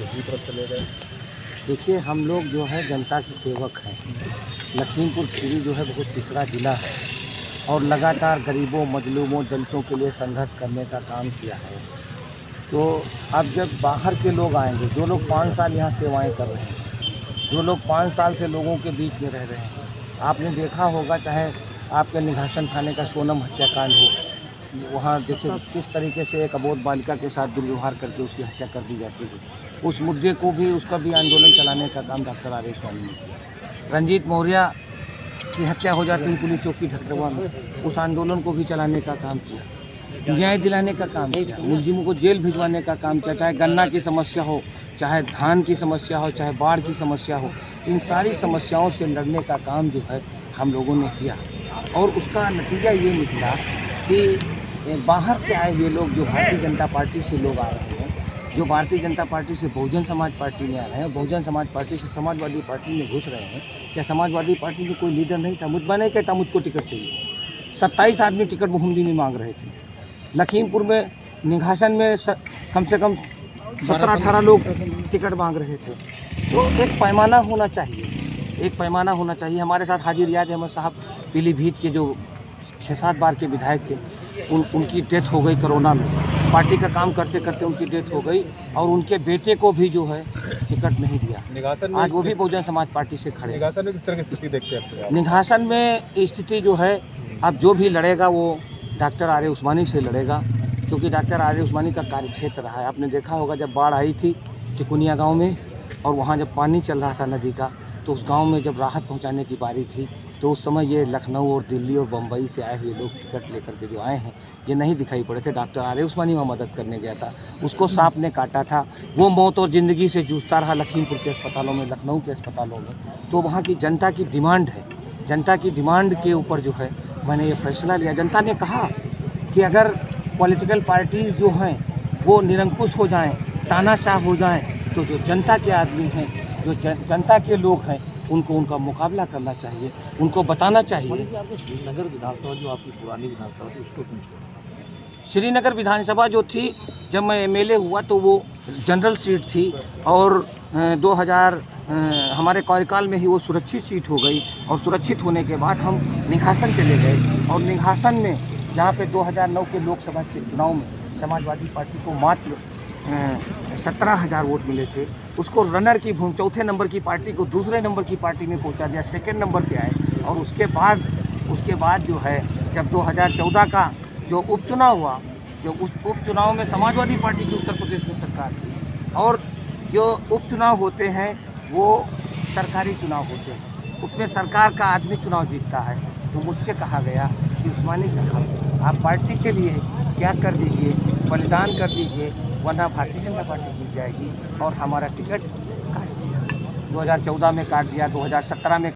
दूसरी तरफ चले गए। देखिए, हम लोग जो है जनता के सेवक हैं। लखीमपुर खीरी जो है बहुत पिछड़ा ज़िला है और लगातार गरीबों, मजलूमों, दलितों के लिए संघर्ष करने का काम किया है। तो अब जब बाहर के लोग आएंगे, जो लोग 5 साल यहाँ सेवाएं कर रहे हैं, जो लोग 5 साल से लोगों के बीच में रह रहे हैं, आपने देखा होगा चाहे आपके निघासन थाने का सोनम हत्याकांड हो, वहाँ देखिए किस तरीके से एक अबोध बालिका के साथ दुर्व्यवहार करके उसकी हत्या कर दी जाती है। उस मुद्दे को भी, उसका भी आंदोलन चलाने का काम डॉक्टर आर एस स्वामी ने किया। रंजीत मौर्य की हत्या हो जाती है पुलिस चौकी ढकरवा में, उस आंदोलन को भी चलाने का काम किया, न्याय दिलाने का काम किया, मुलजिमों को जेल भिजवाने का काम किया। चाहे गन्ना की समस्या हो, चाहे धान की समस्या हो, चाहे बाढ़ की समस्या हो, इन सारी समस्याओं से लड़ने का काम जो है हम लोगों ने किया। और उसका नतीजा ये निकला कि बाहर से आए हुए लोग, जो भारतीय जनता पार्टी से लोग आ रहे हैं, जो भारतीय जनता पार्टी से बहुजन समाज पार्टी में आ रहे हैं, बहुजन समाज पार्टी से समाजवादी पार्टी में घुस रहे हैं। क्या समाजवादी पार्टी में कोई लीडर नहीं था? मुझ नहीं कहता मुझको टिकट चाहिए। 27 आदमी टिकट बहुमदी में मांग रहे थे। लखीमपुर में निघासन में कम से कम 17-18 लोग टिकट मांग रहे थे। तो एक पैमाना होना चाहिए, एक पैमाना होना चाहिए। हमारे साथ हाजी रियाज अहमद साहब पीलीभीत के जो 6-7 बार के विधायक थे, उनकी डेथ हो गई कोरोना में। पार्टी का काम करते करते उनकी डेथ हो गई और उनके बेटे को भी जो है टिकट नहीं दिया। निघासन में आज वो भी बहुजन समाज पार्टी से खड़े। निघासन में किस तरह की स्थिति देखते हैं आप? निघासन में स्थिति जो है, अब जो भी लड़ेगा वो डॉक्टर आर ए उस्मानी से लड़ेगा, क्योंकि डॉक्टर आर ए उस्मानी का कार्यक्षेत्र रहा है। आपने देखा होगा जब बाढ़ आई थी टिकुनिया गाँव में, और वहाँ जब पानी चल रहा था नदी का, तो उस गांव में जब राहत पहुंचाने की बारी थी, तो उस समय ये लखनऊ और दिल्ली और बम्बई से आए हुए लोग टिकट लेकर के जो आए हैं, ये नहीं दिखाई पड़े थे। डॉक्टर आर ए उस्मानी वहाँ मदद करने गया था, उसको सांप ने काटा था, वो मौत और ज़िंदगी से जूझता रहा लखीमपुर के अस्पतालों में, लखनऊ के अस्पतालों में। तो वहाँ की जनता की डिमांड है, जनता की डिमांड के ऊपर जो है मैंने ये फैसला लिया। जनता ने कहा कि अगर पॉलिटिकल पार्टीज़ जो हैं वो निरंकुश हो जाएँ, तानाशाह हो जाएँ, तो जो जनता के आदमी हैं, जो जनता के लोग हैं, उनको उनका मुकाबला करना चाहिए, उनको बताना चाहिए। आपको श्रीनगर विधानसभा जो आपकी पुरानी विधानसभा थी उसको क्यों छोड़ा? श्रीनगर विधानसभा जो थी, जब मैं एमएलए हुआ तो वो जनरल सीट थी, और 2000 हमारे कार्यकाल में ही वो सुरक्षित सीट हो गई। और सुरक्षित होने के बाद हम निघासन चले गए, और निघासन में जहाँ पे 2009 के लोकसभा के चुनाव में समाजवादी पार्टी को मात्र 17,000 वोट मिले थे, उसको रनर की भूमि, चौथे नंबर की पार्टी को दूसरे नंबर की पार्टी में पहुंचा दिया, सेकंड नंबर पे आए। और उसके बाद जो है, जब 2014 का जो उपचुनाव हुआ, जो उस उपचुनाव में समाजवादी पार्टी की उत्तर प्रदेश में सरकार थी, और जो उपचुनाव होते हैं वो सरकारी चुनाव होते हैं, उसमें सरकार का आदमी चुनाव जीतता है। तो मुझसे कहा गया कि उस्मानी साहब, आप पार्टी के लिए क्या कर दीजिए, बलिदान कर दीजिए, वरना भारतीय जनता पार्टी जीत जाएगी। और हमारा टिकट काट दिया, 2014 में काट दिया, 2017 में